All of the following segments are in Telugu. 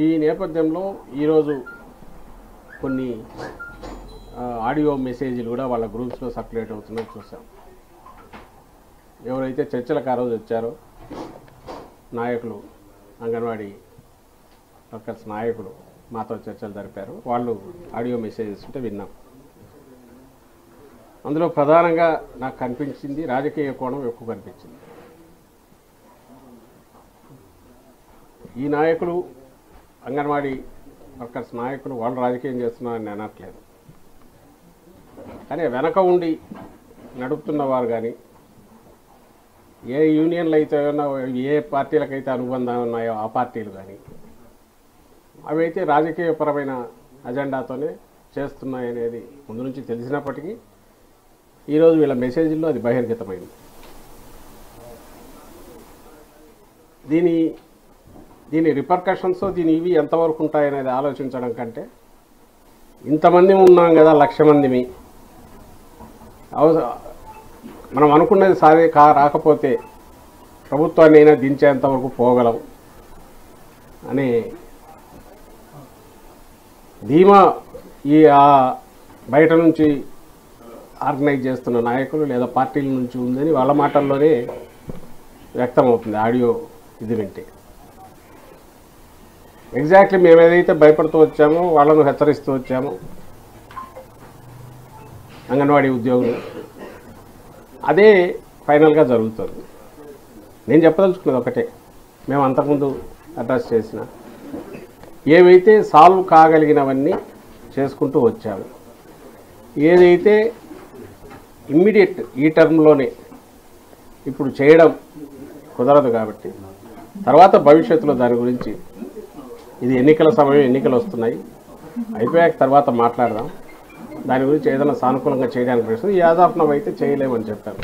ఈ నేపథ్యంలో ఈరోజు కొన్ని ఆడియో మెసేజ్లు కూడా వాళ్ళ గ్రూప్స్లో సర్క్యులేట్ అవుతున్నాయి చూసాం. ఎవరైతే చర్చలకు ఆ రోజు వచ్చారో నాయకులు, అంగన్వాడీ వర్కర్స్ నాయకులు మాతో చర్చలు జరిపారు. వాళ్ళు ఆడియో మెసేజెస్ ఉంటే విన్నాం. అందులో ప్రధానంగా నాకు కనిపించింది రాజకీయ కోణం ఎక్కువ కనిపించింది. ఈ నాయకులు, అంగన్వాడీ వర్కర్స్ నాయకులు వాళ్ళు రాజకీయం చేస్తున్నారని నేను అనట్లేదు. కానీ వెనక ఉండి నడుపుతున్న వారు కానీ, ఏ యూనియన్లు అయితే ఉన్నాయో, ఏ పార్టీలకైతే అనుబంధం ఉన్నాయో ఆ పార్టీలు కానీ, అవి అయితే రాజకీయపరమైన అజెండాతోనే చేస్తున్నాయనేది ముందు నుంచి తెలిసినప్పటికీ ఈరోజు వీళ్ళ మెసేజ్లో అది బహిర్గతమైంది. దీని రిపర్కషన్స్, ఇవి ఎంతవరకు ఉంటాయనేది ఆలోచించడం కంటే, ఇంతమంది ఉన్నాం కదా, 1,00,000 మందిమి, మనం అనుకున్నది రాకపోతే ప్రభుత్వాన్ని అయినా దించేంతవరకు పోగలం అనే ధీమా ఈ బయట నుంచి ఆర్గనైజ్ చేస్తున్న నాయకులు లేదా పార్టీల నుంచి ఉందని వాళ్ళ మాటల్లోనే వ్యక్తమవుతుంది ఆడియో ఇది వింటే. ఎగ్జాక్ట్లీ మేము ఏదైతే భయపడుతూ వచ్చామో, వాళ్ళను హెచ్చరిస్తూ వచ్చామో అంగన్వాడీ ఉద్యోగులు, అదే ఫైనల్గా జరుగుతుంది. నేను చెప్పదలుచుకున్నది ఒకటే, మేము అంతకుముందు అడ్రస్ చేసిన ఏవైతే సాల్వ్ కాగలిగినవన్నీ చేసుకుంటూ వచ్చాము. ఏదైతే ఇమ్మీడియట్ ఈ టర్మ్లోనే ఇప్పుడు చేయడం కుదరదు కాబట్టి తర్వాత భవిష్యత్తులో దాని గురించి, ఇది ఎన్నికల సమయం, ఎన్నికలు వస్తున్నాయి, అయిపోయాక తర్వాత మాట్లాడదాం, దాని గురించి ఏదైనా సానుకూలంగా చేయడానికి ప్రయత్నం, యాదాపనం అయితే చేయలేమని చెప్పారు.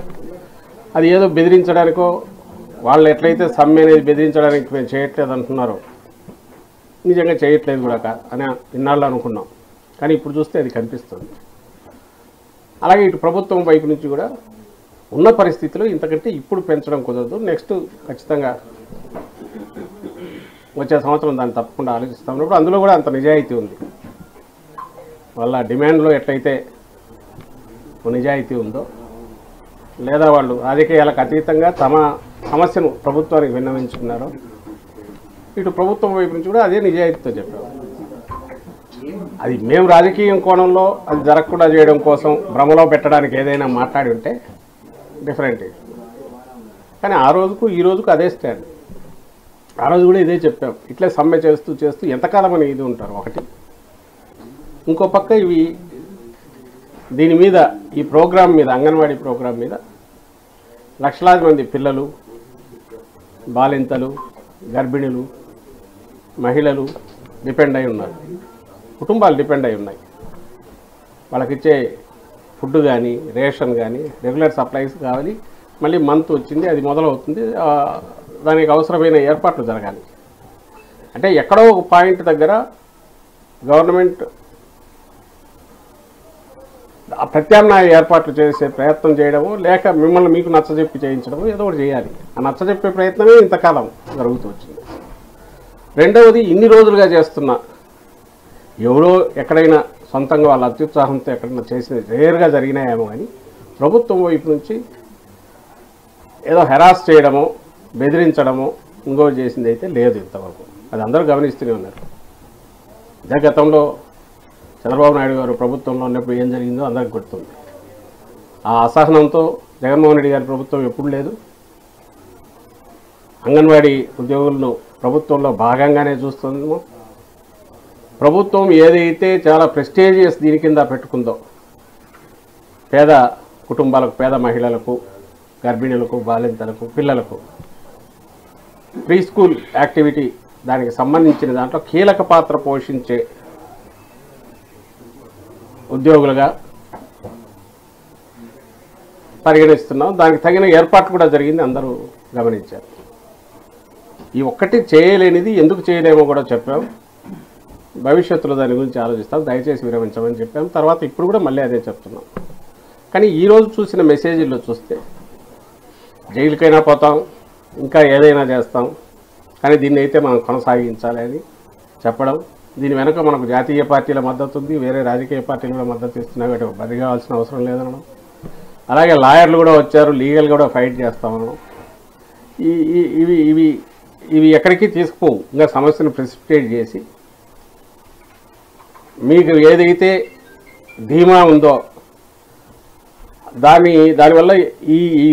అది ఏదో బెదిరించడానికో, వాళ్ళు ఎట్లయితే సమ్మె అనేది బెదిరించడానికి మేము చేయట్లేదు అంటున్నారో, నిజంగా చేయట్లేదు కూడా అని ఇన్నాళ్ళు అనుకున్నాం. కానీ ఇప్పుడు చూస్తే అది కనిపిస్తుంది. అలాగే ఇటు ప్రభుత్వం వైపు నుంచి కూడా ఉన్న పరిస్థితిలో ఇంతకంటే ఇప్పుడు పెంచడం కుదరదు, నెక్స్ట్ ఖచ్చితంగా వచ్చే సంవత్సరం దాన్ని తప్పకుండా ఆలోచిస్తాం. అందులో కూడా అంత నిజాయితీ ఉంది. వాళ్ళ డిమాండ్లో ఎట్లయితే నిజాయితీ ఉందో, లేదా వాళ్ళు రాజకీయాలకు అతీతంగా తమ సమస్యను ప్రభుత్వానికి విన్నవించుకున్నారో, ఇటు ప్రభుత్వం వైపు నుంచి కూడా అదే నిజాయితీతో చెప్పారు. అది మేము రాజకీయం కోణంలో అది జరగకుండా చేయడం కోసం భ్రమలో పెట్టడానికి ఏదైనా మాట్లాడి ఉంటే డిఫరెంట్. కానీ ఆ రోజుకు ఈ రోజుకు అదే స్టాండ్. ఆ రోజు కూడా ఇదే చెప్పాం. ఇట్లే సమ్మె చేస్తూ చేస్తూ ఎంతకాలం అని ఇది ఉంటారు ఒకటి. ఇంకో పక్క దీని మీద, ఈ ప్రోగ్రాం మీద, అంగన్వాడీ ప్రోగ్రాం మీద లక్షలాది మంది పిల్లలు, బాలింతలు, గర్భిణులు, మహిళలు డిపెండ్ అయి ఉన్నారు. కుటుంబాలు డిపెండ్ అయి ఉన్నాయి. వాళ్ళకిచ్చే ఫుడ్ కానీ, రేషన్ కానీ, రెగ్యులర్ సప్లైస్ కావాలి. మళ్ళీ మంత్ వచ్చింది, అది మొదలవుతుంది, దానికి అవసరమైన ఏర్పాట్లు జరగాలి. అంటే ఎక్కడో ఒక పాయింట్ దగ్గర గవర్నమెంట్ ప్రత్యామ్నాయ ఏర్పాట్లు చేసే ప్రయత్నం చేయడము, లేక మిమ్మల్ని మీకు నచ్చజెప్పి చేయించడము, ఏదో ఒకటి చేయాలి. ఆ నచ్చజెప్పే ప్రయత్నమే ఇంతకాలం జరుగుతూ వచ్చింది. రెండవది, ఇన్ని రోజులుగా చేస్తున్న, ఎవరో ఎక్కడైనా సొంతంగా వాళ్ళ అత్యుత్సాహంతో ఎక్కడైనా చేసిన రేర్గా జరిగినాయేమో కానీ ప్రభుత్వం వైపు నుంచి ఏదో హెరాస్ చేయడమో, బెదిరించడమో, ఇంకో చేసింది అయితే లేదు ఇంతవరకు. అది అందరూ గమనిస్తూనే ఉన్నారు. ఇదే గతంలో చంద్రబాబు నాయుడు గారు ప్రభుత్వంలో ఉన్నప్పుడు ఏం జరిగిందో అందరికి గుర్తుంది. ఆ అసహనంతో జగన్మోహన్ రెడ్డి గారి ప్రభుత్వం ఎప్పుడు లేదు. అంగన్వాడీ ఉద్యోగులను ప్రభుత్వంలో భాగంగానే చూస్తుందేమో. ప్రభుత్వం ఏదైతే చాలా ప్రెస్టీజియస్ దీని కింద పెట్టుకుందో, పేద కుటుంబాలకు, పేద మహిళలకు, గర్భిణులకు, బాలింతలకు, పిల్లలకు ప్రీ స్కూల్ యాక్టివిటీ, దానికి సంబంధించిన దాంట్లో కీలక పాత్ర పోషించే ఉద్యోగులుగా పరిగణిస్తున్నాం. దానికి తగిన ఏర్పాటు కూడా జరిగింది, అందరూ గమనించారు. ఈ ఒక్కటి చేయలేనిది ఎందుకు చేయలేమో కూడా చెప్పాం. భవిష్యత్తులో దాని గురించి ఆలోచిస్తాం, దయచేసి విరమించమని చెప్పాం. తర్వాత ఇప్పుడు కూడా మళ్ళీ అదే చెప్తున్నాం. కానీ ఈరోజు చూసిన మెసేజ్ల్లో చూస్తే జైలుకైనా పోతాం, ఇంకా ఏదైనా చేస్తాం, కానీ దీన్ని అయితే మనం కొనసాగించాలి అని చెప్పడం, దీని వెనుక మనకు జాతీయ పార్టీల మద్దతు ఉంది, వేరే రాజకీయ పార్టీలు కూడా మద్దతు ఇస్తున్నాయి, వాటి బరి కావాల్సిన అవసరం లేదనడం. అలాగే లాయర్లు కూడా వచ్చారు, లీగల్ కూడా ఫైట్ చేస్తామనడం. ఇవి ఇవి ఇవి ఎక్కడికి తీసుకుపోవు. ఇంకా సమస్యను ప్రెసిపిటేట్ చేసి మీకు ఏదైతే ధీమా ఉందో దానివల్ల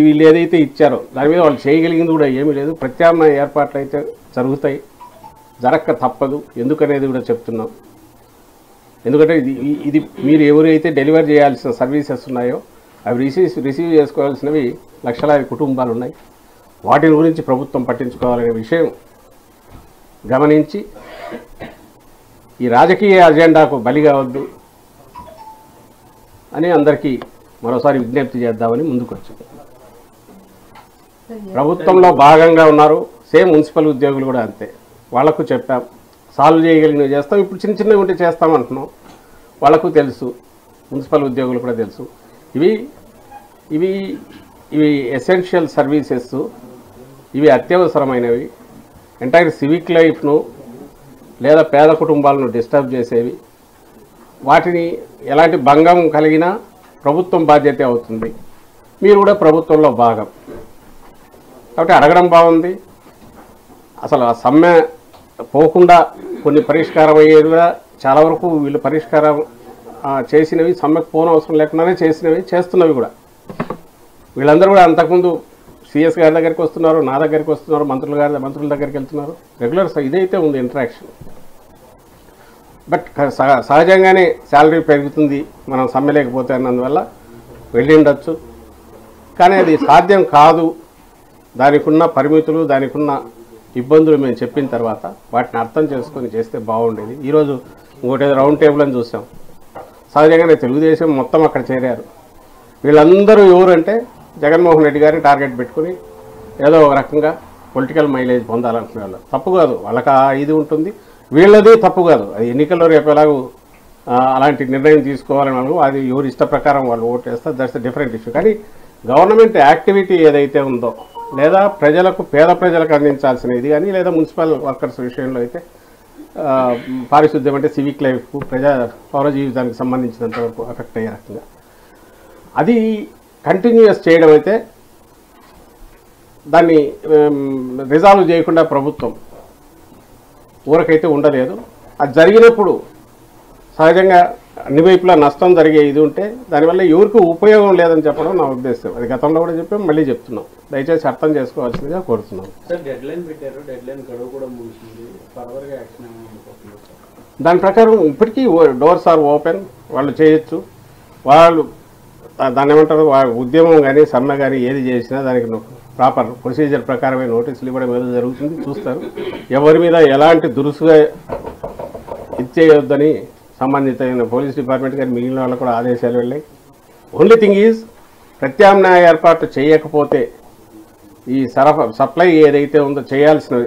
వీళ్ళు ఏదైతే ఇచ్చారో దాని మీద వాళ్ళు చేయగలిగింది కూడా ఏమీ లేదు. ప్రత్యామ్నాయ ఏర్పాట్లు అయితే జరుగుతాయి, జరక్క తప్పదు. ఎందుకనేది కూడా చెప్తున్నాం. ఎందుకంటే ఇది మీరు ఎవరైతే డెలివర్ చేయాల్సిన సర్వీసెస్ ఉన్నాయో అవి రిసీవ్ చేసుకోవాల్సినవి లక్షలాది కుటుంబాలు ఉన్నాయి. వాటిని గురించి ప్రభుత్వం పట్టించుకోవాలనే విషయం గమనించి ఈ రాజకీయ అజెండాకు బలి కావద్దు అని అందరికీ మరోసారి విజ్ఞప్తి చేద్దామని ముందుకు వచ్చాం. ప్రభుత్వంలో భాగంగా ఉన్నారు, సేమ్ మున్సిపల్ ఉద్యోగులు కూడా అంతే. వాళ్లకు చెప్పాం, సాల్వ్ చేయగలిగినవి చేస్తాం. ఇప్పుడు చిన్న చిన్నవి ఉంటే చేస్తామంటున్నాం. వాళ్ళకు తెలుసు, మున్సిపల్ ఉద్యోగులు కూడా తెలుసు. ఇవి ఇవి ఇవి ఎసెన్షియల్ సర్వీసెస్, ఇవి అత్యవసరమైనవి. ఎంటైర్ సివిక్ లైఫ్ను లేదా పేద కుటుంబాలను డిస్టర్బ్ చేసేవి. వాటిని ఎలాంటి భంగం కలిగినా ప్రభుత్వం బాధ్యత అవుతుంది. మీరు కూడా ప్రభుత్వంలో భాగం కాబట్టి అడగడం బాగుంది. అసలు ఆ సమ్మె పోకుండా కొన్ని పరిష్కారం అయ్యేది కూడా చాలా వరకు వీళ్ళు పరిష్కారం చేసినవి, సమ్మెకు పోనవసరం లేకుండానే చేసినవి, చేస్తున్నవి కూడా. వీళ్ళందరూ కూడా అంతకుముందు సిఎస్ గారి దగ్గరికి వస్తున్నారు, నా దగ్గరికి వస్తున్నారు, మంత్రుల దగ్గరికి వెళ్తున్నారు. రెగ్యులర్ ఇదైతే ఉంది ఇంటరాక్షన్. బట్ సహజంగానే శాలరీ పెరుగుతుంది మనం సమ్మె లేకపోతే అన్నందువల్ల వెళ్ళి ఉండొచ్చు. కానీ అది సాధ్యం కాదు. దానికి ఉన్న పరిమితులు, దానికి ఉన్న ఇబ్బందులు మేము చెప్పిన తర్వాత వాటిని అర్థం చేసుకొని చేస్తే బాగుండేది. ఈరోజు ఇంకోటి రౌండ్ టేబుల్ అని చూసాం. సహజంగానే తెలుగుదేశం మొత్తం అక్కడ చేరారు. వీళ్ళందరూ ఎవరంటే జగన్మోహన్ రెడ్డి గారిని టార్గెట్ పెట్టుకుని ఏదో ఒక రకంగా పొలిటికల్ మైలేజ్ పొందాలనుకునే వాళ్ళు. తప్పు కాదు, వాళ్ళకి ఇది ఉంటుంది, వీళ్ళది తప్పు కాదు. అది ఎన్నికల్లో రేపు ఎలాగూ అలాంటి నిర్ణయం తీసుకోవాలని వాళ్ళు, అది ఎవరి ఇష్ట ప్రకారం వాళ్ళు ఓటు వేస్తారు, దట్స్ డిఫరెంట్ ఇష్యూ. కానీ గవర్నమెంట్ యాక్టివిటీ ఏదైతే ఉందో, లేదా పేద ప్రజలకు అందించాల్సిన ఇది కానీ, లేదా మున్సిపల్ వర్కర్స్ విషయంలో అయితే పారిశుద్ధ్యం అంటే సివిక్ లైఫ్, పౌర జీవితానికి సంబంధించినంత వరకు ఎఫెక్ట్ అయ్యే రకంగా అది కంటిన్యూస్ చేయడం అయితే దాన్ని రిజాల్వ్ చేయకుండా ప్రభుత్వం ఊరకైతే ఉండలేదు. అది జరిగినప్పుడు సహజంగా అన్ని వైపులా నష్టం జరిగే ఇది ఉంటే దానివల్ల ఎవరికి ఉపయోగం లేదని చెప్పడం నా ఉద్దేశం. అది గతంలో కూడా చెప్పాం, మళ్ళీ చెప్తున్నాం. దయచేసి అర్థం చేసుకోవాల్సిందిగా కోరుతున్నాం. దాని ప్రకారం ఇప్పటికీ డోర్స్ ఆర్ ఓపెన్, వాళ్ళు చేయొచ్చు. వాళ్ళు దాన్ని ఏమంటారు, ఉద్యమం కానీ సమ్మె కానీ ఏది చేసినా దానికి ప్రాపర్ ప్రొసీజర్ ప్రకారమే నోటీసులు ఇవ్వడం ఏదో జరుగుతుంది, చూస్తారు. ఎవరి మీద ఎలాంటి దురుసుగా ఇచ్చేయొద్దని సంబంధితమైన పోలీస్ డిపార్ట్మెంట్ కానీ మిగిలిన వాళ్ళకు కూడా ఆదేశాలు వెళ్ళాయి. ఓన్లీ థింగ్ ఈజ్ ప్రత్యామ్నాయ ఏర్పాటు చేయకపోతే ఈ సప్లై ఏదైతే ఉందో చేయాల్సిన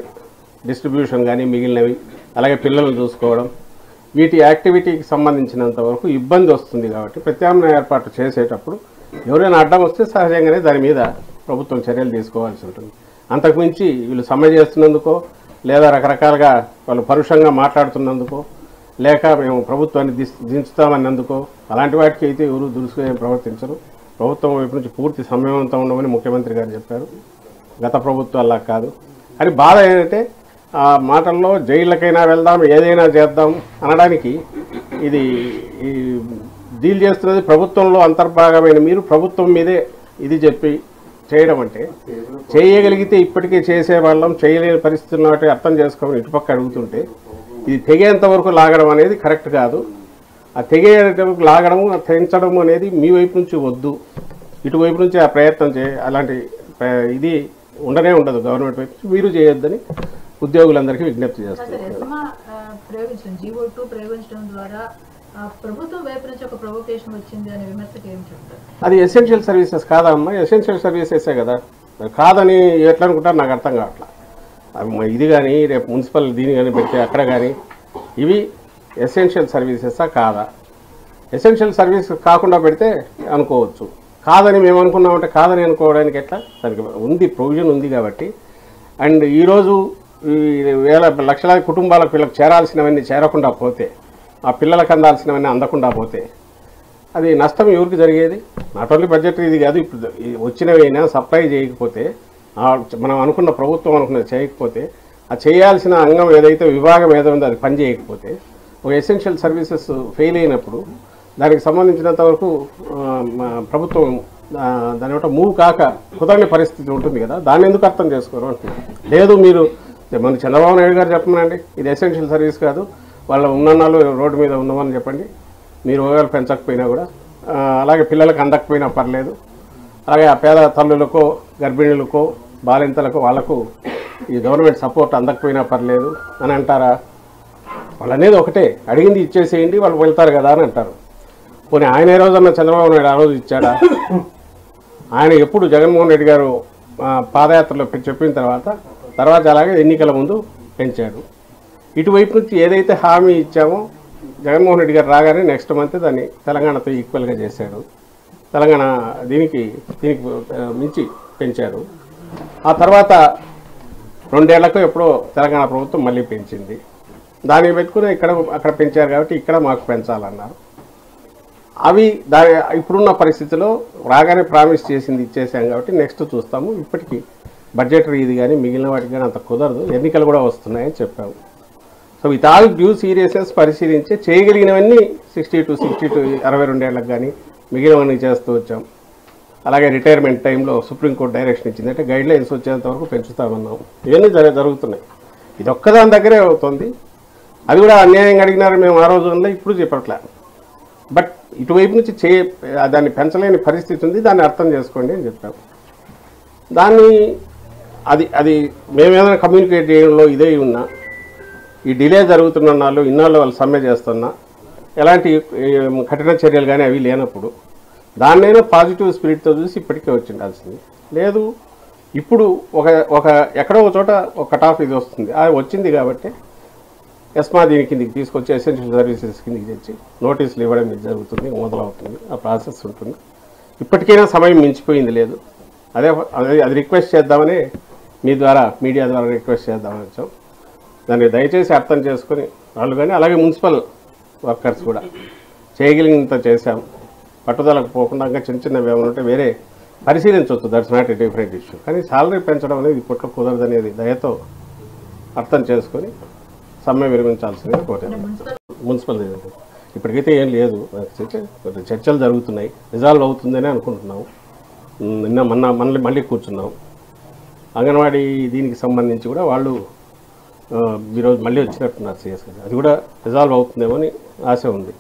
డిస్ట్రిబ్యూషన్ కానీ మిగిలినవి, అలాగే పిల్లలను చూసుకోవడం, వీటి యాక్టివిటీకి సంబంధించినంత వరకు ఇబ్బంది వస్తుంది. కాబట్టి ప్రత్యామ్నాయ ఏర్పాటు చేసేటప్పుడు ఎవరైనా అడ్డం వస్తే సహజంగానే దాని మీద ప్రభుత్వం చర్యలు తీసుకోవాల్సి ఉంటుంది. అంతకుమించి వీళ్ళు సమ్మె చేస్తున్నందుకో, లేదా రకరకాలుగా వాళ్ళు పరుషంగా మాట్లాడుతున్నందుకో, లేక మేము ప్రభుత్వాన్ని దించుతామన్నందుకో, అలాంటి వాటికి అయితే ఎవరు దురుసుగా ప్రవర్తించరు. ప్రభుత్వం వైపు నుంచి పూర్తి సమయవంతం ఉండమని ముఖ్యమంత్రి గారు చెప్పారు. గత ప్రభుత్వం అలా కాదు. అని బాధ ఏంటంటే ఆ మాటల్లో జైళ్ళకైనా వెళ్దాం, ఏదైనా చేద్దాం అనడానికి ఇది డీల్ చేస్తున్నది ప్రభుత్వంలో అంతర్భాగమైన మీరు ప్రభుత్వం మీదే ఇది చెప్పి చేయడం అంటే, చేయగలిగితే ఇప్పటికే చేసేవాళ్ళం, చేయలేని పరిస్థితులు నాటి అర్థం చేసుకోమని ఇటుపక్క అడుగుతుంటే ఇది తెగేంత వరకు లాగడం అనేది కరెక్ట్ కాదు. ఆ తెగేంతవరకు లాగడము, తెంచడము అనేది మీ వైపు నుంచి వద్దు, ఇటువైపు నుంచి ఆ ప్రయత్నం అలాంటి ఇది ఉండనే ఉండదు. గవర్నమెంట్ వైపు నుంచి మీరు చేయొద్దని ఉద్యోగులందరికీ విజ్ఞప్తి చేస్తారు. అది ఎసెన్షియల్ సర్వీసెస్ కాదా అమ్మా? ఎసెన్షియల్ సర్వీసెసే కదా. కాదని ఎట్లా అనుకుంటారు నాకు అర్థం కావట్లా. ఇది కానీ రేపు మున్సిపల్ దీని కానీ పెడితే అక్కడ కానీ ఇవి ఎసెన్షియల్ సర్వీసెసా కాదా? ఎసెన్షియల్ సర్వీస్ కాకుండా పెడితే అనుకోవచ్చు. కాదని మేము అనుకున్నామంటే కాదని అనుకోవడానికి ఎట్లా? దానికి ఉంది, ప్రొవిజన్ ఉంది కాబట్టి. అండ్ ఈరోజు ఈ వేల లక్షలాది కుటుంబాలకు వీళ్ళకి చేరాల్సినవన్నీ చేరకుండా పోతే, ఆ పిల్లలకు అందాల్సినవన్నీ అందకుండా పోతే అది నష్టం ఎవరికి జరిగేది? నాట్ ఓన్లీ బడ్జెట్ ఇది కాదు, ఇప్పుడు వచ్చినవైనా సప్లై చేయకపోతే, మనం అనుకున్న ప్రభుత్వం అనుకున్నది చేయకపోతే, ఆ చేయాల్సిన అంగం ఏదైతే విభాగం ఏదో ఉందో అది పని చేయకపోతే, ఒక ఎసెన్షియల్ సర్వీసెస్ ఫెయిల్ అయినప్పుడు దానికి సంబంధించినంత వరకు ప్రభుత్వం దాని ఒకటి మూవ్ కాక కుదరని పరిస్థితి ఉంటుంది కదా, దాన్ని ఎందుకు అర్థం చేసుకోరు అంటున్నారు. లేదు మీరు మన చంద్రబాబు నాయుడు గారు చెప్పమనండి, ఇది ఎసెన్షియల్ సర్వీస్ కాదు, వాళ్ళ ఉన్నన్నాళ్ళు రోడ్డు మీద ఉన్నామని చెప్పండి, మీరు ఓవేళ పెంచకపోయినా కూడా, అలాగే పిల్లలకు అందకపోయినా పర్లేదు, అలాగే ఆ పేద తల్లులకో గర్భిణులకో బాలింతలకు వాళ్లకు ఈ గవర్నమెంట్ సపోర్ట్ అందకపోయినా పర్లేదు అని అంటారా? వాళ్ళు అనేది ఒకటే, అడిగింది ఇచ్చేసేయండి వాళ్ళు వెళ్తారు కదా అని అంటారు. పోనీ ఆయన ఏ రోజన్నా చంద్రబాబు నాయుడు ఆ రోజు ఇచ్చాడా? ఆయన ఎప్పుడు జగన్మోహన్ రెడ్డి గారు పాదయాత్రలో చెప్పిన తర్వాత అలాగే ఎన్నికల ముందు పెంచాడు. ఇటువైపు నుంచి ఏదైతే హామీ ఇచ్చామో జగన్మోహన్ రెడ్డి గారు రాగానే నెక్స్ట్ మంత్ దాన్ని తెలంగాణతో ఈక్వల్గా చేశాడు. తెలంగాణ దీనికి మించి పెంచాడు. ఆ తర్వాత 2 ఏళ్లకు ఎప్పుడో తెలంగాణ ప్రభుత్వం మళ్ళీ పెంచింది. దాన్ని పెట్టుకుని అక్కడ పెంచారు కాబట్టి ఇక్కడ మాకు పెంచాలన్నారు. అవి ఇప్పుడున్న పరిస్థితిలో రాగానే ప్రామిస్ చేసింది ఇచ్చేసాం కాబట్టి నెక్స్ట్ చూస్తాము. ఇప్పటికీ బడ్జెటరీ ఇది కానీ మిగిలిన వాటికి కానీ అంత కుదరదు, ఎన్నికలు కూడా వస్తున్నాయని చెప్పాము. So with all due seriousness పరిశీలించి చేయగలిగినవన్నీ 62 62 ఏళ్ళకి కానీ మిగిలినవన్నీ చేస్తూ వచ్చాం. అలాగే రిటైర్మెంట్ టైంలో సుప్రీంకోర్టు డైరెక్షన్ ఇచ్చింది, అంటే గైడ్ లైన్స్ వచ్చేంత వరకు పెంచుతామన్నాము. ఇవన్నీ జరుగుతున్నాయి. ఇది ఒక్కదాని దగ్గరే అవుతుంది. అది కూడా అన్యాయంగా అడిగినారు మేము ఆ రోజుల్లో, ఇప్పుడు చెప్పట్లే. బట్ ఇటువైపు నుంచి దాన్ని పెంచలేని పరిస్థితి ఉంది, దాన్ని అర్థం చేసుకోండి అని చెప్పాము. దాన్ని అది మేము ఏదైనా కమ్యూనికేట్ చేయడంలో ఇదే ఉన్నా, ఈ డిలే జరుగుతున్న నాళ్ళు ఇన్నాళ్ళు వాళ్ళు సమ్మె చేస్తున్నా, ఎలాంటి కఠిన చర్యలు కానీ అవి లేనప్పుడు దాన్నైనా పాజిటివ్ స్పిరిట్తో చూసి ఇప్పటికే వచ్చిండాల్సింది. లేదు ఇప్పుడు ఒక ఎక్కడో ఒక చోట ఒక కట్ ఆఫ్ ఇది వస్తుంది, అది వచ్చింది కాబట్టి ఎస్మా దీని కిందికి తీసుకొచ్చి ఎసెన్షియల్ సర్వీసెస్ కిందికి తెచ్చి నోటీసులు ఇవ్వడం ఇది జరుగుతుంది, మొదలవుతుంది, ఆ ప్రాసెస్ ఉంటుంది. ఇప్పటికైనా సమయం మించిపోయింది లేదు. అది రిక్వెస్ట్ చేద్దామని మీ ద్వారా మీడియా ద్వారా రిక్వెస్ట్ చేద్దామని వచ్చాం. దాన్ని దయచేసి అర్థం చేసుకుని వాళ్ళు కానీ అలాగే మున్సిపల్ వర్కర్స్ కూడా చేయగలిగినంత చేశాం. పట్టుదలకు పోకుండా ఇంకా చిన్న ఏమైనా ఉంటే వేరే పరిశీలించవచ్చు, that's not a different issue. కానీ సాలరీ పెంచడం అనేది ఇప్పట్లో కుదరదనేది దయతో అర్థం చేసుకొని సమ్మె విరమించాల్సిందిగా కోరాను. మున్సిపల్ ఇప్పటికైతే ఏం లేదు, చర్చలు జరుగుతున్నాయి, రిజాల్వ్ అవుతుందని అనుకుంటున్నాము. నిన్న మళ్ళీ కూర్చున్నాం. అంగన్వాడీ దీనికి సంబంధించి కూడా వాళ్ళు ఈరోజు మళ్ళీ వచ్చినట్టున్నారు సిఎస్ గారు, అది కూడా రిజాల్వ్ అవుతుందేమో అని ఆశ ఉంది.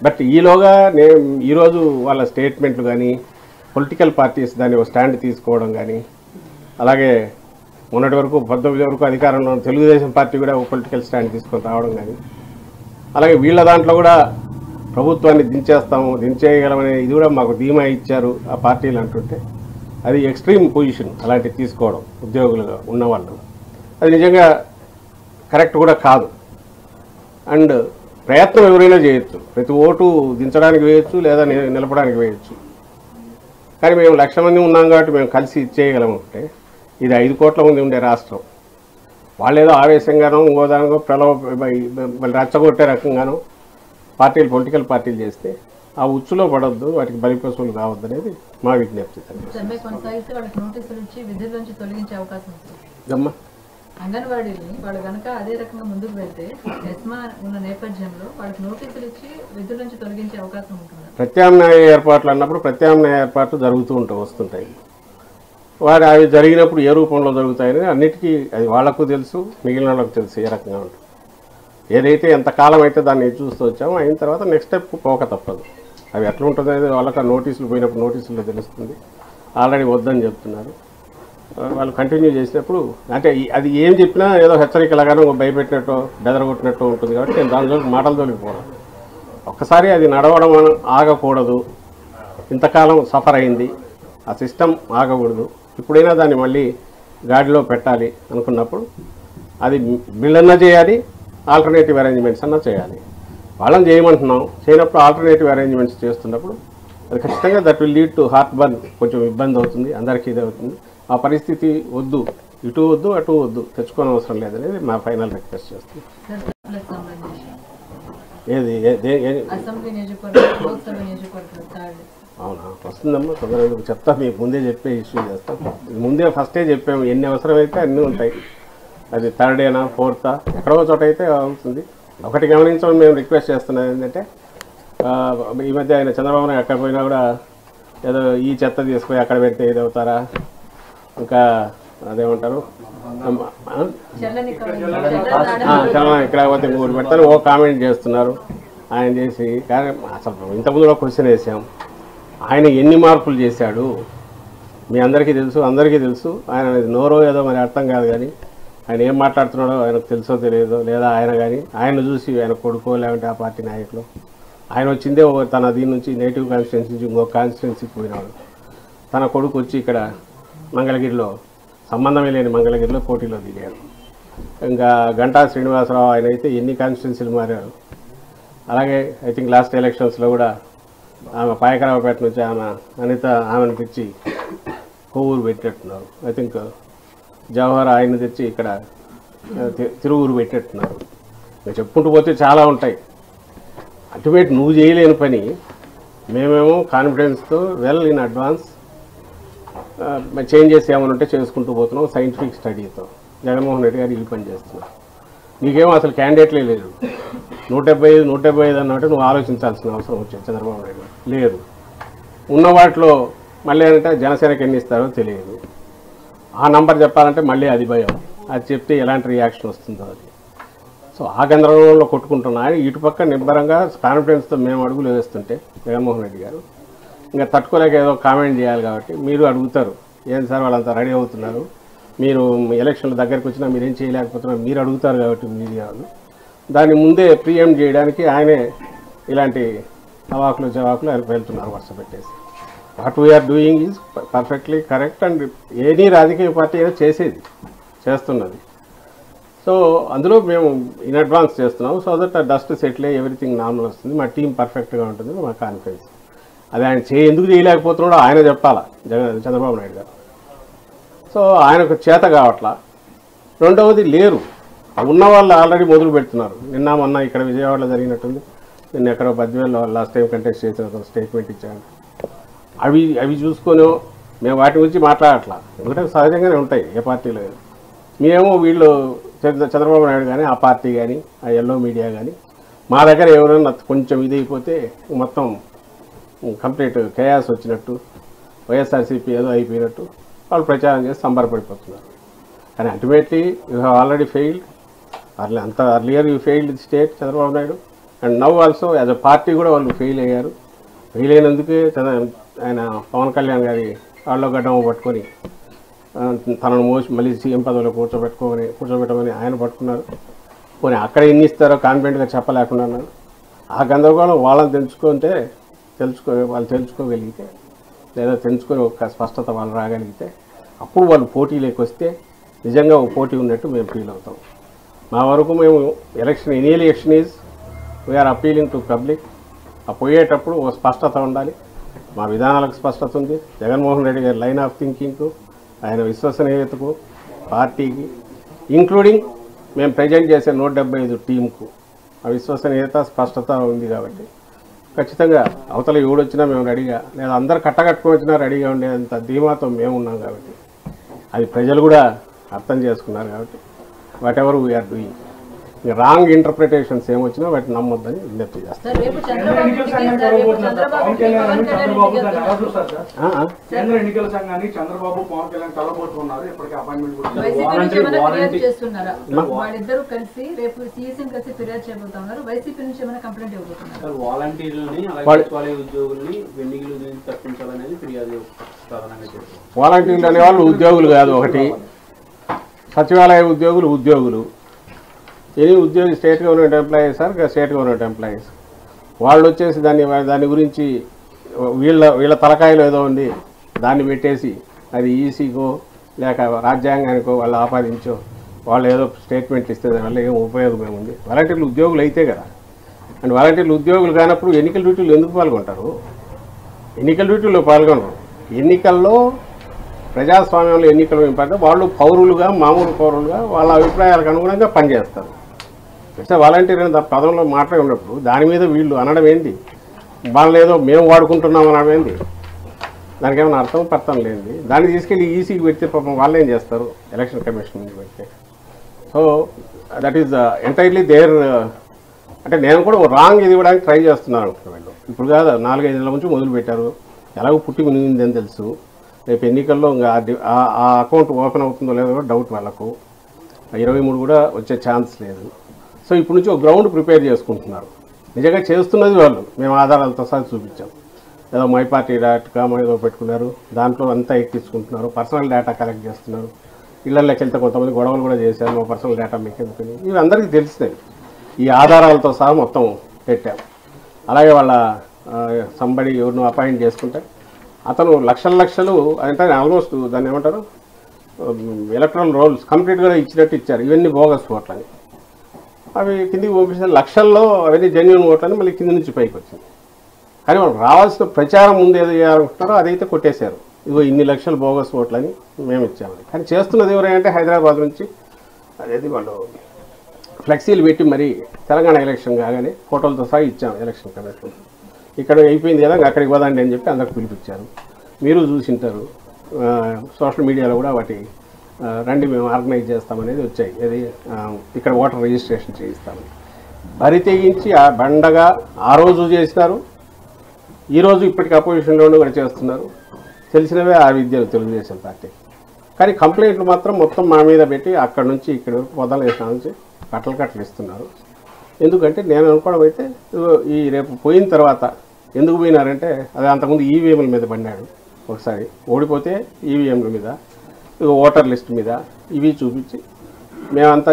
బట్ ఈలోగా ఈరోజు వాళ్ళ స్టేట్మెంట్లు కానీ పొలిటికల్ పార్టీస్ దాన్ని ఒక స్టాండ్ తీసుకోవడం కానీ, అలాగే మొన్నటి వరకు 19 వరకు అధికారంలో తెలుగుదేశం పార్టీ కూడా ఒక పొలిటికల్ స్టాండ్ తీసుకొని రావడం కానీ, అలాగే వీళ్ళ దాంట్లో కూడా ప్రభుత్వాన్ని దించేయగలమనే ఇది కూడా మాకు ధీమా ఇచ్చారు ఆ పార్టీలు అంటుంటే, అది ఎక్స్ట్రీమ్ పొజిషన్ అలాంటివి తీసుకోవడం ఉద్యోగులుగా ఉన్నవాళ్ళు. అది నిజంగా కరెక్ట్ కూడా కాదు. అండ్ ప్రయత్నం ఎవరైనా చేయొచ్చు, ప్రతి ఓటు దించడానికి వేయచ్చు లేదా నిలపడానికి వేయచ్చు. కానీ మేము 1,00,000 మంది ఉన్నాం కాబట్టి మేము కలిసి ఇచ్చేయగలం. అంటే ఇది 5 కోట్ల మంది ఉండే రాష్ట్రం. వాళ్ళు ఏదో ఆవేశంగానో ఇంకోదానికో రెచ్చగొట్టే రకంగానో పొలిటికల్ పార్టీలు చేస్తే ఆ ఉచ్చులో పడొద్దు, వాటికి బలిపశువులు కావద్దు అనేది మా విజ్ఞప్తి. అంగన్వాడీని వాళ్ళు కనుక అదే రకంగా ముందుకు వెళ్తే ఎస్మా ఉన్న నేపథ్యంలో వాళ్ళకి నోటీసులు ఇచ్చి విధుల నుంచి తొలగించే అవకాశం ఉంటుంది. ప్రత్యామ్నాయ ఏర్పాట్లు అన్నప్పుడు ప్రత్యామ్నాయ ఏర్పాట్లు జరుగుతూ వస్తుంటాయి. అవి జరిగినప్పుడు ఏ రూపంలో జరుగుతాయని అన్నిటికీ అది వాళ్లకు తెలుసు, మిగిలిన వాళ్ళకు తెలుసు ఏ రకంగా ఉంటుంది. ఏదైతే ఎంతకాలం అయితే దాన్ని చూస్తూ వచ్చామో అయిన తర్వాత నెక్స్ట్ స్టెప్ పోక తప్పదు. అవి ఎట్లా ఉంటుంది అనేది వాళ్ళకి నోటీసులు పోయినప్పుడు నోటీసుల్లో తెలుస్తుంది. ఆల్రెడీ వద్దని చెప్తున్నారు. వాళ్ళు కంటిన్యూ చేసినప్పుడు అంటే అది ఏం చెప్పినా ఏదో హెచ్చరికలాగానో భయపెట్టినట్టు బెదరగొట్టినట్టు ఉంటుంది కాబట్టి నేను దానిలో మాటలతోనికి పోవడం. ఒక్కసారి అది నడవడం ఆగకూడదు. ఇంతకాలం సఫర్ అయింది, ఆ సిస్టమ్ ఆగకూడదు. ఇప్పుడైనా దాన్ని మళ్ళీ గాడిలో పెట్టాలి అనుకున్నప్పుడు అది బిల్ అన్నా చేయాలి, ఆల్టర్నేటివ్ అరేంజ్మెంట్స్ అన్నా చేయాలి. వాళ్ళని చేయమంటున్నాం, చేయనప్పుడు ఆల్టర్నేటివ్ అరేంజ్మెంట్స్ చేస్తున్నప్పుడు అది ఖచ్చితంగా that will lead to heart burn. కొంచెం ఇబ్బంది అవుతుంది, అందరికీ ఇది అవుతుంది. ఆ పరిస్థితి వద్దు. ఇటు వద్దు అటు వద్దు, తెచ్చుకోని అవసరం లేదనేది మా ఫైనల్ రిక్వెస్ట్ చేస్తుంది. ఏది అసెంబ్లీ నియోజకవర్గం, లోక్సభ నియోజకవర్గం అవునా, వస్తుందమ్మా తొందరగా చెప్తా, మీకు ముందే చెప్పే ఇష్యూ చేస్తాం. ముందే ఫస్టే చెప్పాము, ఎన్ని అవసరమైతే అన్నీ ఉంటాయి. అది థర్డ్ ఏనా ఫోర్తా ఎక్కడో చోట అయితే అవుతుంది. ఒకటి గమనించడం మేము రిక్వెస్ట్ చేస్తున్నాం ఏంటంటే, ఈ మధ్య ఆయన చంద్రబాబు నాయుడు ఎక్కడ పోయినా కూడా ఏదో ఈ చెత్త తీసుకుపోయి అక్కడ పెడితే ఇది అవుతారా, ఇంకా అదేమంటారు చలనం ఇక్కడ పోతే ఇంకోటి పెడతారు ఓ కామెంట్ చేస్తున్నారు. ఆయన చేసి కానీ అసలు ఇంతకుముందు కూడా క్వశ్చన్ వేసాం, ఆయన ఎన్ని మార్పులు చేశాడు మీ అందరికీ తెలుసు, అందరికీ తెలుసు. ఆయన నోరో ఏదో మరి అర్థం కాదు, కానీ ఆయన ఏం మాట్లాడుతున్నాడో ఆయనకు తెలుసో తెలియదో, లేదా ఆయన కానీ ఆయన చూసి ఆయన కొడుకో లేకుంటే ఆ పార్టీ నాయకులు, ఆయన వచ్చిందే తన దీని నుంచి నేటివ్ కాన్స్టిట్యున్సీ నుంచి ఇంకో కాన్స్టిట్యున్సీకి పోయినాడు. తన కొడుకు వచ్చి ఇక్కడ మంగళగిరిలో సంబంధమే లేని మంగళగిరిలో పోటీలో దిగాడు. ఇంకా గంటా శ్రీనివాసరావు ఆయన అయితే ఎన్ని కాన్స్టిట్యున్సీలు మారారు. అలాగే ఐ థింక్ లాస్ట్ ఎలక్షన్స్లో కూడా ఆమె పాయకరావుపేట నుంచి ఆమెను తెచ్చి కొవ్వూరు పెట్టేట్టున్నారు. ఐ థింక్ జవహర్ ఆయన్ని తెచ్చి ఇక్కడ తిరువూరు పెట్టేట్టున్నారు. ఇంకా చెప్పుకుంటూ పోతే చాలా ఉంటాయి. అల్టిమేట్ నువ్వు చేయలేని పని మేమేమో కాన్ఫిడెన్స్తో వెల్ ఇన్ అడ్వాన్స్ చేంజెస్ ఏమైనా ఉంటే చేసుకుంటూ పోతున్నాం. సైంటిఫిక్ స్టడీతో జగన్మోహన్ రెడ్డి గారు ఈ పని చేస్తున్నారు. నీకేమో అసలు క్యాండిడేట్లే లేదు. 175 అన్నట్టు నువ్వు ఆలోచించాల్సిన అవసరం వచ్చింది చంద్రబాబు నాయుడు గారు. లేదు, ఉన్న వాటిలో మళ్ళీ అంటే జనసేనకి ఎన్ని ఇస్తారో తెలియదు. ఆ నంబర్ చెప్పాలంటే మళ్ళీ అది భయం. అది చెప్తే ఎలాంటి రియాక్షన్ వస్తుందో అది. సో ఆ గందరగోళంలో కొట్టుకుంటున్నా ఆయన ఇటుపక్క నిబ్బరంగా కాన్ఫిడెన్స్తో మేము అడుగులు వేస్తుంటే జగన్మోహన్ రెడ్డి గారు ఇంకా తట్టుకోలేక ఏదో కామెంట్ చేయాలి. కాబట్టి మీరు అడుగుతారు, ఏం సార్ వాళ్ళంతా రెడీ అవుతున్నారు, మీరు ఎలక్షన్ల దగ్గరికి వచ్చినా మీరేం చేయలేకపోతున్నారు, మీరు అడుగుతారు కాబట్టి మీడియా వాళ్ళు దాన్ని ముందే ప్రియంప్ట్ చేయడానికి ఆయనే ఇలాంటి అవాకులు జవాకులు ఆయన వెళ్తున్నారు వరుస పెట్టేసి. What we are doing is perfectly correct and any రాజకీయ పార్టీ అయినా చేస్తున్నది. సో అందులో మేము ఇన్ అడ్వాన్స్ చేస్తున్నాం. సో దట్ డస్ట్ సెటిల్ అయ్యి ఎవ్రీథింగ్ నార్మల్ వస్తుంది, మా టీం పర్ఫెక్ట్గా ఉంటుంది, మా కాన్ఫిడెన్స్. అది ఆయన ఎందుకు చేయలేకపోతున్నాడో ఆయన చెప్పాలా చంద్రబాబు నాయుడు గారు. సో ఆయనకు చేత కావట్లా. రెండవది లేరు, ఉన్న వాళ్ళు ఆల్రెడీ మొదలు పెడుతున్నారు. నిన్న మొన్న ఇక్కడ విజయవాడలో జరిగినట్టుంది, నిన్న ఎక్కడో బద్వేల్లో లాస్ట్ టైం కంటెస్ట్ చేసిన స్టేట్మెంట్ ఇచ్చాను. అవి చూసుకొని మేము వాటి గురించి మాట్లాడట్లా, ఎందుకంటే సహజంగానే ఉంటాయి ఏ పార్టీలో. మేమేమో వీళ్ళు చంద్రబాబు నాయుడు కానీ ఆ పార్టీ కానీ ఆ ఎల్లో మీడియా కానీ మా దగ్గర ఎవరైనా కొంచెం ఇది అయిపోతే మొత్తం కంప్లీట్ కేయాస్ వచ్చినట్టు, వైఎస్ఆర్సీపీ ఏదో అయిపోయినట్టు వాళ్ళు ప్రచారం చేసి సంబరపడిపోతున్నారు. కానీ ultimately you have already failed. అంత earlier you failed the state Chandrababu Naidu, and now also as a party కూడా వాళ్ళు ఫెయిల్ అయ్యారు. ఫెయిల్ అయినందుకే ఆయన పవన్ కళ్యాణ్ గారి వాళ్ళలో గడ్డము పట్టుకొని తనను మోసి మళ్ళీ సీఎం పదవిలో కూర్చోబెట్టమని ఆయన పట్టుకున్నారు. పోనీ అక్కడ ఎన్ని ఇస్తారో కాన్ఫిడెంట్గా చెప్పలేకుండా అన్నారు. ఆ గందరగోళం వాళ్ళని వాళ్ళు తెలుసుకోగలిగితే, లేదా తెలుసుకొని ఒక స్పష్టత వాళ్ళు రాగలిగితే అప్పుడు వాళ్ళు పోటీలోకి వస్తే నిజంగా ఒక పోటీ ఉన్నట్టు మేము ఫీల్ అవుతాం. మా వరకు మేము any election is we are appealing to public. ఆ పోయేటప్పుడు ఒక స్పష్టత ఉండాలి. మా విధానాలకు స్పష్టత ఉంది. జగన్మోహన్ రెడ్డి గారి లైన్ ఆఫ్ థింకింగ్కు, ఆయన విశ్వసనీయతకు, పార్టీకి, ఇంక్లూడింగ్ మేము ప్రజెంట్ చేసే 175 టీంకు ఆ విశ్వసనీయత స్పష్టత ఉంది. కాబట్టి ఖచ్చితంగా అవతల ఎవడొచ్చినా మేము రెడీగా, లేదా అందరు కట్టకట్టుకొని వచ్చినా రెడీగా ఉండేంత ధీమాతో మేము ఉన్నాం. కాబట్టి అది ప్రజలు కూడా అర్థం చేసుకున్నారు. కాబట్టి whatever we're doing, wrong interpretations ఏమొచ్చినా వాటిని నమ్మొద్దని విజ్ఞప్తి చేస్తాం. ఎన్నికల సంఘాన్ని చంద్రబాబు పవన్ కళ్యాణ్ కలబోతున్నారు. ఇప్పటికే అపాయింట్మెంట్ వాళ్ళిద్దరూ కలిసి రేపు సీఎస్ని కలిసి ఫిర్యాదు చేయబోతున్నారు. వైసీపీ నుంచి ఏమైనా కంప్లైంట్ ఇవ్వబోతున్నారు. వాలంటీర్లని అలాగే ఉద్యోగుల్ని వెన్నికలు తప్పించాలనేది ఫిర్యాదు ప్రధానంగా చేస్తారు. వాలంటీర్లు అనేవాళ్ళు ఉద్యోగులు కాదు, ఒకటి సచివాలయ ఉద్యోగులు ఎనీ ఉద్యోగి state government employees are state government employees. వాళ్ళు వచ్చేసి దాని గురించి వీళ్ళ తలకాయలో ఏదో ఉంది, దాన్ని పెట్టేసి అది ఈసీకో లేక రాజ్యాంగానికో వాళ్ళు ఆపాదించో వాళ్ళు ఏదో స్టేట్మెంట్లు ఇస్తే దానివల్ల ఏం ఉపయోగం ఏముంది. వాలంటీర్లు ఉద్యోగులు అయితే కదా. అండ్ వాలంటీర్లు ఉద్యోగులు కానప్పుడు ఎన్నికల డ్యూటీలు ఎందుకు పాల్గొంటారు? ఎన్నికల డ్యూటీలో పాల్గొనరు. ఎన్నికల్లో ప్రజాస్వామ్యంలో ఎన్నికలు ఇంపార్టెంట్. వాళ్ళు పౌరులుగా, మామూలు పౌరులుగా వాళ్ళ అభిప్రాయాలకు అనుగుణంగా పనిచేస్తారు. అంటే వాలంటీర్ అనే పదంలో మాట్లాడి ఉన్నప్పుడు దాని మీద వీళ్ళు అనడం ఏంటి, వాళ్ళని ఏదో మేము వాడుకుంటున్నాం అనడం ఏంటి, దానికి ఏమైనా అర్థం లేనిది. దాన్ని తీసుకెళ్ళి ఈసీకి పెడితే పాపం వాళ్ళు ఏం చేస్తారు, ఎలక్షన్ కమిషన్ నుంచి పెడితే. So that is entirely there. అంటే నేను కూడా రాంగ్ ఇది ఇవ్వడానికి ట్రై చేస్తున్నాను అనుకుంటున్నాను. వీళ్ళు ఇప్పుడు కాదు, 4-5 నెలల నుంచి మొదలు పెట్టారు. ఎలాగో పుట్టి మునిగిందని తెలుసు. రేపు ఎన్నికల్లో ఇంకా ఆ అకౌంట్ ఓపెన్ అవుతుందో లేదో కూడా డౌట్ వాళ్ళకు. 23 కూడా వచ్చే ఛాన్స్ లేదు. సో ఇప్పుడు నుంచి ఒక గ్రౌండ్ ప్రిపేర్ చేసుకుంటున్నారు. నిజంగా చేస్తున్నది వాళ్ళు, మేము ఆధారాలతో సహా చూపించాం. ఏదో myparty.com ఏదో పెట్టుకున్నారు, దాంట్లో అంతా ఎక్కించుకుంటున్నారు, పర్సనల్ డేటా కలెక్ట్ చేస్తున్నారు. ఇళ్లలోకి వెళ్తే కొంతమంది గొడవలు కూడా చేశారు, మా పర్సనల్ డేటా మీకు ఎందుకని. ఇవి అందరికీ తెలిసినాయి. ఈ ఆధారాలతో సహా మొత్తం పెట్టాం. అలాగే వాళ్ళ సంబడి ఎవరినో అపాయింట్ చేసుకుంటే అతను లక్షలు అంటే ఆల్మోస్ట్ దాన్ని ఏమంటారు, ఎలక్ట్రల్ రోల్స్ కంప్లీట్గా ఇచ్చినట్టు ఇచ్చారు. ఇవన్నీ బోగస్ ఓట్లని. అవి కిందికి పంపిస్తే లక్షల్లో అవన్నీ జెన్యున్ ఓట్లని మళ్ళీ కింది నుంచి పైకి వచ్చింది. కానీ వాళ్ళు రావాల్సిన ప్రచారం ముందు ఏదో చేయాలనుకుంటున్నారో అదైతే కొట్టేశారు. ఇదిగో ఇన్ని లక్షలు బోగస్ ఓట్లని మేము ఇచ్చామని. కానీ చేస్తున్నది ఎవరంటే హైదరాబాద్ నుంచి అదేది వాళ్ళు ఫ్లెక్సీలు పెట్టి మరి తెలంగాణ ఎలక్షన్ కాగానే ఫోటోలతో సహా ఇచ్చాం ఎలక్షన్ కమిషన్. ఇక్కడ అయిపోయింది కదా, అక్కడికి పోదండి అని చెప్పి అందరికి పిలిపించారు. మీరు చూసింటారు సోషల్ మీడియాలో కూడా వాటి రండి మేము ఆర్గనైజ్ చేస్తామనేది వచ్చాయి. అది ఇక్కడ ఓటర్ రిజిస్ట్రేషన్ చేయిస్తామని బరి తెగించి ఆ బండగా ఆ రోజు చేసినారు. ఈరోజు ఇప్పటికి అపోజిషన్లోనూ కూడా చేస్తున్నారు. తెలిసినవే ఆ విద్యలు తెలుగుదేశం పార్టీ. కానీ కంప్లైంట్లు మాత్రం మొత్తం మా మీద పెట్టి అక్కడి నుంచి ఇక్కడ వరకు పొదలు వేసిన నుంచి కట్టలు ఇస్తున్నారు. ఎందుకంటే నేను అనుకోవడం అయితే ఈ రేపు పోయిన తర్వాత ఎందుకు పోయినారంటే అది అంతకుముందు ఈవీఎంల మీద పడినాడు. ఒకసారి ఓడిపోతే ఈవీఎంల మీద, ఓటర్ లిస్ట్ మీద ఇవి చూపించి మేమంతా